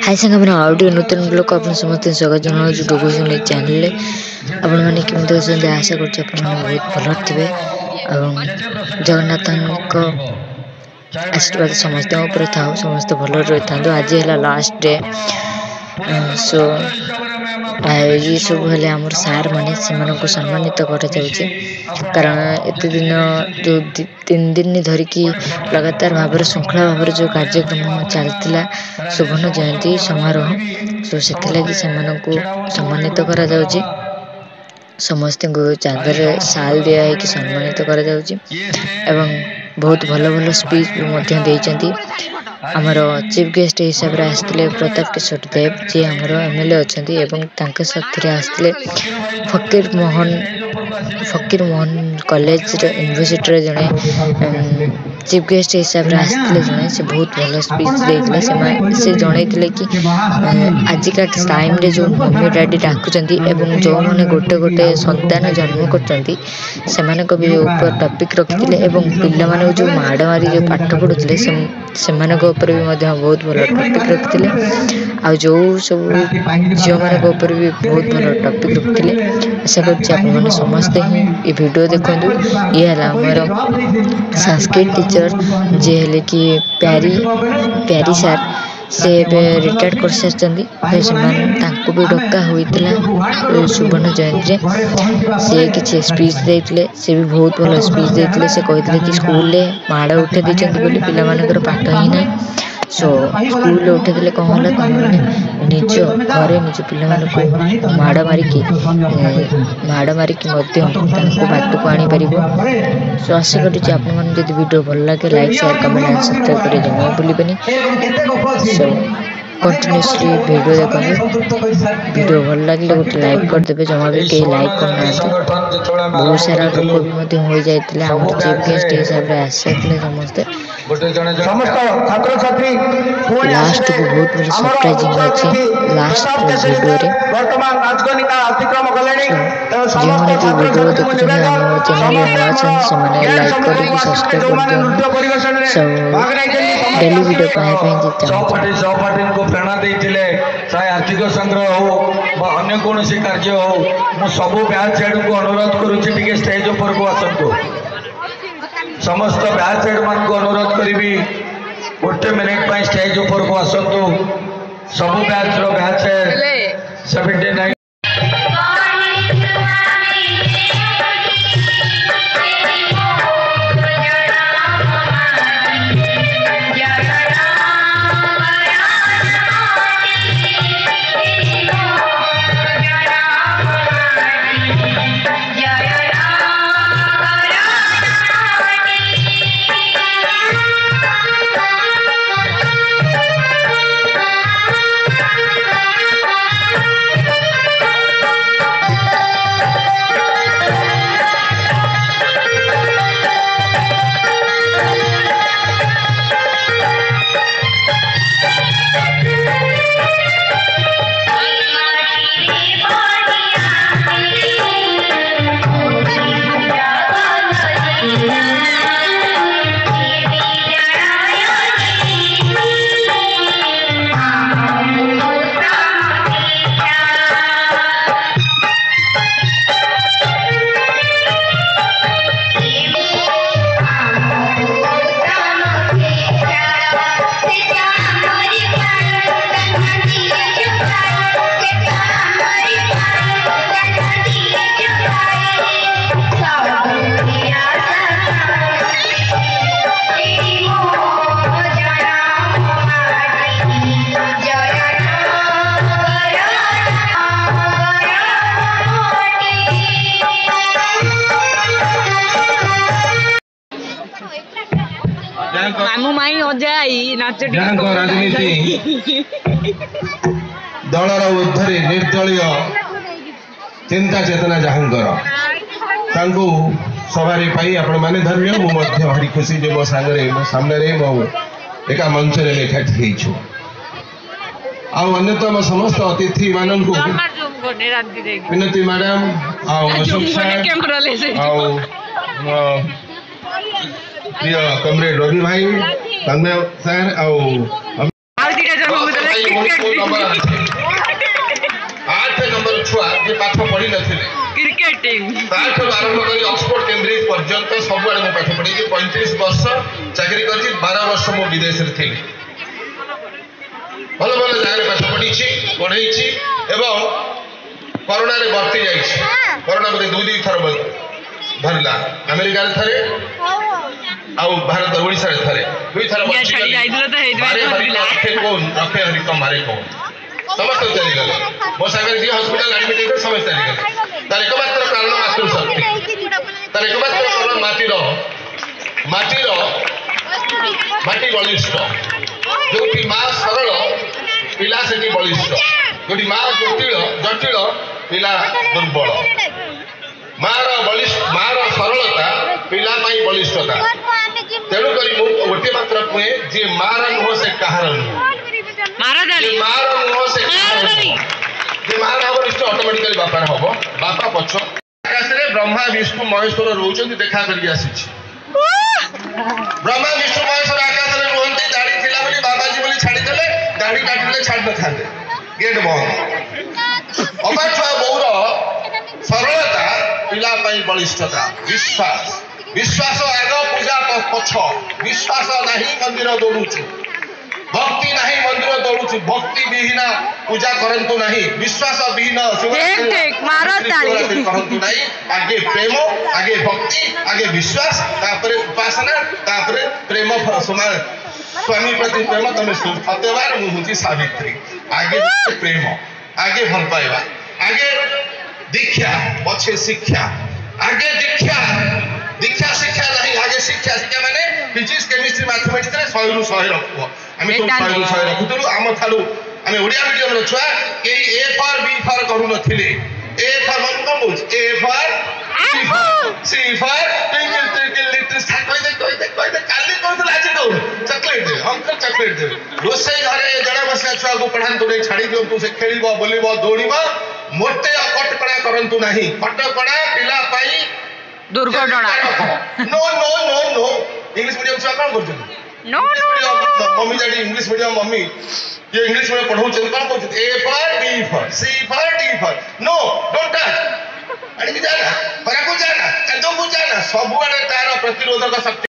हाय सांग मैंने आउट नूतन ब्लॉग आप समस्त स्वागत जनाऊँ डोगोसन चैनल आपण मैंने केमती अच्छे आशा कर बहुत भल थे जगन्नाथ आशीर्वाद समस्त था समस्त भल रही था। आज है लास्ट डे सो ये सब हेल्ले आमर सार मैंने से सम्मानित कारण एत दिन जो 3 दिन धरिकी लगातार भाव श्रृंखला भाव जो कार्यक्रम चलता सुवर्ण जयंती समारोह सो से सम्मानित करा जाउची समस्त को चादर साल दिया है कि सम्मानित करा जाउची एवं बहुत भल भल स्पीच आमर चीफ गेस्ट हिसाब से आसते प्रताप किशोर देव जी आमर एमएलए अच्छा साथी आसते फकीर मोहन कॉलेज यूनिवर्सिटी जड़े चीफ गेस्ट हिसाब से आसते जड़े से बहुत भल स्पीच देते से जनईले कि आजिका टाइम रे जो मम्मी डैडी डाकुंट एवं जो मैंने गोटे गोटे संतान जन्म कर भी ऊपर टॉपिक रखते एवं पिला माने जो माड़ मारी जो पाठ पढ़ुते से बहुत भल टॉपिक रखते आ जो सब झील मान भी बहुत भल टॉपिक रखते आशा कर समस्ते ही ये वीडियो देखु। ये है आमर संस्कृत टीचर जी हेले कि प्यारी सार से रिटायर्ड कर सारी भी डका होता सुवर्ण जयंती से किसी स्पीच देते से भी बहुत भल स्पीच देते से कहते कि स्कूल माड़ उठे बोली पिला पाठ ही ना सो स्कूल उठे कौन है तुमने निज घर निज पिला माड़ मारिकी बाट को आनी पार सो आशा कर वीडियो भल लगे like share comment and subscribe कर जमा भूलिबेनी सो कंटिन्यूसली वीडियो देखो वीडियो भल लगे गोटे लाइक करदे जमा भी कहीं लाइक करना बहुत सारा लोक भी हो जाते आम चीफ गेस्ट हिसाब से आसते समस्ते लास्ट को बहुत बड़ी सरप्राइजिंग अच्छे लास्ट वीडियो जो मैंने भी वीडियो देखुं आम चैनल नए लाइक कर सब्सक्राइब कर सब डेली वीडियो पाए प्रेरणा देते चाहे आर्थिक संग्रह हो अन्य कौन कार्य हो मु सब बैच हेड को अनुरोध करुच्ची स्टेज उपर को आसतु समस्त बैच हेड मान को अनुरोध करी गोटे मिनिट स्टेज उपर को आसतु सब बैच रो बैच हेड 79 राजनीति दलर ऊर्धे निर्दलीय चिंता चेतना जहाँकर सवारी पाई आपण मैंने धन्य मुझे भारी खुशी जो मो सांगे मो सामने मो एक मंच एकाठी अन्यतम समस्त अतिथि मानू विनती मैडम प्रिय कमरेड रवि भाई तन्मय सर नंबर अच्छे 8 नंबर छुआ जे पाठ पढ़ी नथिले क्रिकेटिंग ताठू आरंभ करी ऑक्सफोर्ड कैम्ब्रिज पर्यंत सब आड़े पाठ पढ़ी 35 वर्ष चाकरी करछि 12 वर्ष मो विदेश रे थिली भल भल जगह पाठ पढ़ी एवं कोरोना रे बर्ती जाइछि कोरोना बोले 2 थर धरला अमेरिका रे थरे आउ भारत ओडिसा रे थरे 2 थर बच्ची छड़ी जाइदिलो त हेदि रखे कौन रखे हरि तुम्हारे कौन समस्त चली गले मो सागर जी हॉस्पिटल एडमिट थे समस्त चली गले तार एकमात्र कारण मातृशक्ति तार एकमात्र कारण माटी बलिष्ठ जोटी माँ सरल पिला से बलिष्ठ जोटी माँ जटिल पिला दुर्बल मार सरलता पिला बलिष्ठता तेणुक गोटे मात्र कहे जी मार नुह से कहार नुह मार नुह से जे मार हम निश्चय ऑटोमेटिकली बापार हम बापा पछ आकाश रे ब्रह्मा विष्णु महेश्वर रोचंती देखा करी आसी ब्रह्मा विष्णु महेश्वर आकाश रे रोहंती दाढ़ी थिला बोली बाबाजी बोली छाड़ी देले दाढ़ी काटिले छाड़ न थांदे गेट बंद अपाठुआ बौर सरलता पिला बलिष्ठता विश्वास आग पूजा पछ विश्वास नहीं मंदिर दौड़ुचु भक्ति नहीं मंदिर दौड़ुचु भक्ति विहीन पूजा करंतु नहीं विश्वास विहीन करंतु नहीं आगे प्रेम आगे भक्ति आगे विश्वास तापरे उपासना तापरे प्रेम समान स्वामी प्रति प्रेम तुम सत्यवान मुझे सावित्री आगे प्रेम आगे भल पाइबा आगे दीक्षा पछे शिक्षा आगे दीक्षा शिक्षा नहीं आगे शिक्षा माने फिजिक्स केमिस्ट्री मैथमेटिक्स रे 100 रु 100 रखबो आमे तो 100 रु 100 रखुतलु आम थालु आमे ओडिया मीडियम रे छुआ के ए फॉर बी फॉर करू नथिले ए फॉर मन को बुझ A for C for twinkle little star कोई दे काली कहतला आज दो चॉकलेट दे अंकल चॉकलेट दे रोसे घरे जड़ा बसिया छुआ को पढ़ांतु नहीं छाड़ी दियो तू से खेलिबो बोलिबो दौड़िबो मोटे कटकणा करंतु नहीं कटकणा पिला पाई दुर्घटना no no no no English medium छुआ कोन करछन no mummy daddy English medium mummy ये इंग्लिश में पढ़ाउछन कोन कहछन A for B for C for D for no don't touch अड़ी जाना परा को जाना कदम को जाना सब आड़े तार प्रतिरोधक शक्ति